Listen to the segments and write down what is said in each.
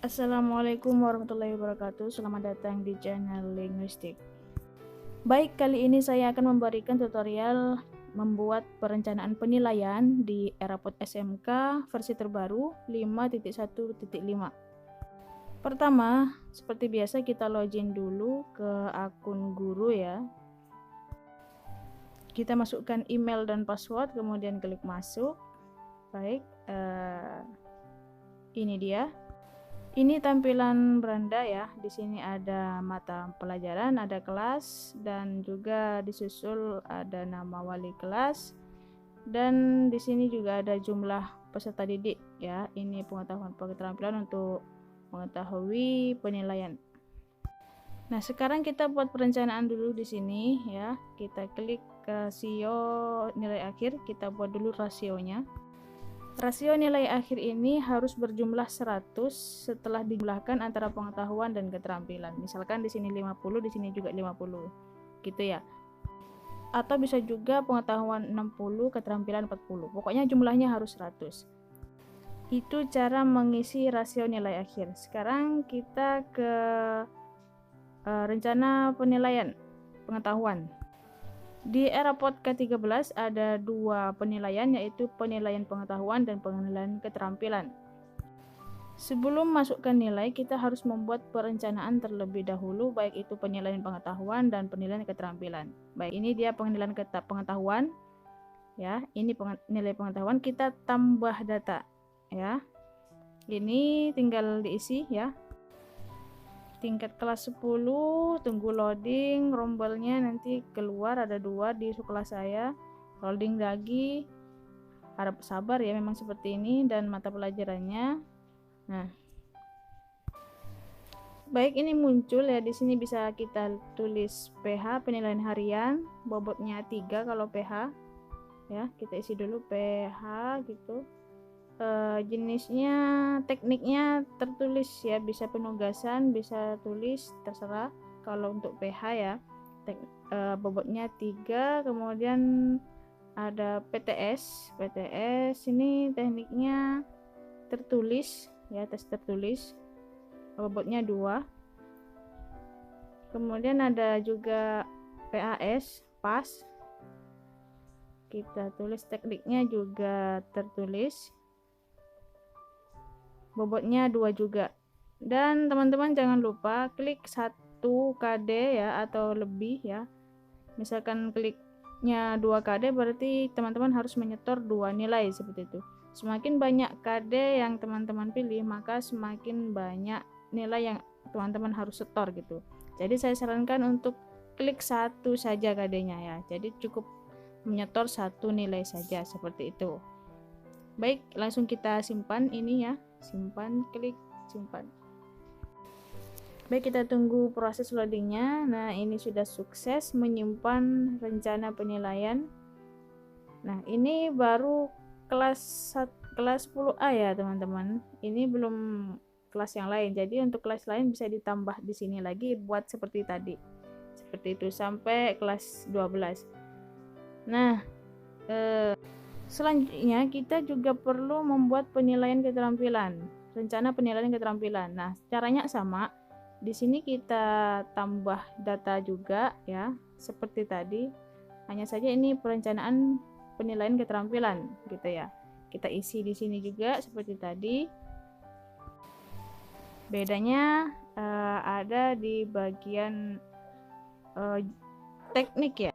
Assalamualaikum warahmatullahi wabarakatuh. Selamat datang di channel Linguistik. Baik, kali ini saya akan memberikan tutorial membuat perencanaan penilaian di Erapod SMK versi terbaru 5.1.5. Pertama, seperti biasa kita login dulu ke akun guru ya. Kita masukkan email dan password, kemudian klik masuk. Baik, ini dia. Ini tampilan beranda ya. Di sini ada mata pelajaran, ada kelas, dan juga disusul ada nama wali kelas. Dan di sini juga ada jumlah peserta didik ya. Ini pengetahuan keterampilan untuk mengetahui penilaian. Nah, sekarang kita buat perencanaan dulu di sini ya. Kita klik rasio nilai akhir, kita buat dulu rasionya. Rasio nilai akhir ini harus berjumlah 100 setelah dijumlahkan antara pengetahuan dan keterampilan. Misalkan di sini 50, di sini juga 50. Gitu ya. Atau bisa juga pengetahuan 60, keterampilan 40. Pokoknya jumlahnya harus 100. Itu cara mengisi rasio nilai akhir. Sekarang kita ke rencana penilaian pengetahuan. Di Erapod ke-13 ada dua penilaian, yaitu penilaian pengetahuan dan penilaian keterampilan. Sebelum masukkan nilai, kita harus membuat perencanaan terlebih dahulu, baik itu penilaian pengetahuan dan penilaian keterampilan. Baik, ini dia penilaian pengetahuan. Ya, ini nilai pengetahuan, kita tambah data ya. Ini tinggal diisi ya. Tingkat kelas 10, tunggu loading, rombelnya nanti keluar, ada 2 di sekolah saya. Loading lagi, harap sabar ya, memang seperti ini, dan mata pelajarannya. Nah, baik, ini muncul ya. Di sini bisa kita tulis PH, penilaian harian, bobotnya 3 kalau PH ya. Kita isi dulu PH gitu. Jenisnya, tekniknya tertulis ya, bisa penugasan, bisa tulis, terserah. Kalau untuk PH ya, bobotnya 3. Kemudian ada PTS ini tekniknya tertulis ya, tes tertulis, bobotnya 2. Kemudian ada juga PAS, kita tulis, tekniknya juga tertulis, bobotnya 2 juga. Dan teman-teman jangan lupa klik 1 KD ya, atau lebih ya. Misalkan kliknya 2 KD, berarti teman-teman harus menyetor 2 nilai seperti itu. Semakin banyak KD yang teman-teman pilih, maka semakin banyak nilai yang teman-teman harus setor gitu. Jadi saya sarankan untuk klik 1 saja KD-nya ya. Jadi cukup menyetor 1 nilai saja seperti itu. Baik, langsung kita simpan ini ya. Simpan, klik simpan. Baik, kita tunggu proses loadingnya. Nah, ini sudah sukses menyimpan rencana penilaian. Nah, ini baru kelas 10A ya teman-teman. Ini belum kelas yang lain. Jadi untuk kelas lain bisa ditambah di sini lagi buat seperti tadi. Seperti itu sampai kelas 12. Nah, selanjutnya kita juga perlu membuat penilaian keterampilan, rencana penilaian keterampilan. Nah, caranya sama. Di sini kita tambah data juga ya, seperti tadi. Hanya saja ini perencanaan penilaian keterampilan gitu ya. Kita isi di sini juga seperti tadi. Bedanya ada di bagian teknik ya.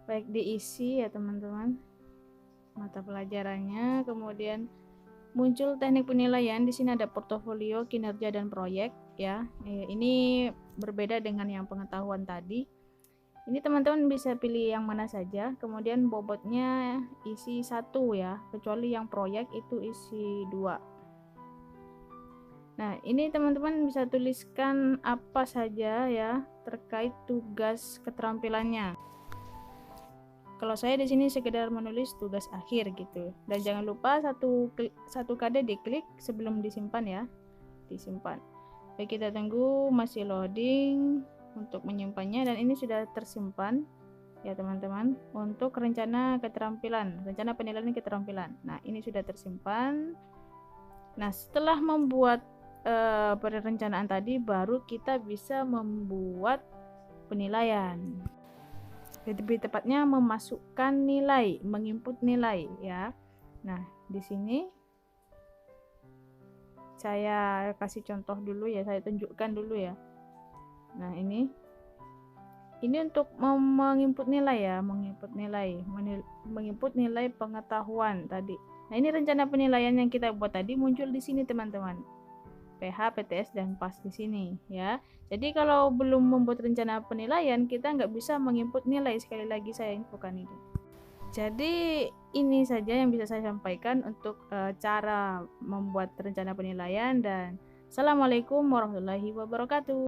Baik, diisi ya teman-teman mata pelajarannya. Kemudian muncul teknik penilaian. Di sini ada portofolio, kinerja, dan proyek ya. Ini berbeda dengan yang pengetahuan tadi. Ini teman-teman bisa pilih yang mana saja. Kemudian bobotnya isi 1 ya, kecuali yang proyek itu isi 2. Nah, ini teman-teman bisa tuliskan apa saja ya terkait tugas keterampilannya. Kalau saya di sini sekedar menulis tugas akhir gitu. Dan jangan lupa satu KD diklik sebelum disimpan ya. Disimpan. Baik, kita tunggu masih loading untuk menyimpannya, dan ini sudah tersimpan ya teman-teman untuk rencana keterampilan, rencana penilaian keterampilan. Nah, ini sudah tersimpan. Nah, setelah membuat perencanaan tadi, baru kita bisa membuat penilaian. Lebih tepatnya memasukkan nilai, menginput nilai ya. Nah, di sini saya kasih contoh dulu ya, saya tunjukkan dulu ya. Nah, ini untuk menginput nilai ya, menginput nilai pengetahuan tadi. Nah, ini rencana penilaian yang kita buat tadi muncul di sini teman-teman. PH, PTS, dan PAS di sini ya. Jadi kalau belum membuat rencana penilaian, kita nggak bisa menginput nilai. Sekali lagi saya infokan ini. Jadi ini saja yang bisa saya sampaikan untuk cara membuat rencana penilaian, dan Assalamualaikum warahmatullahi wabarakatuh.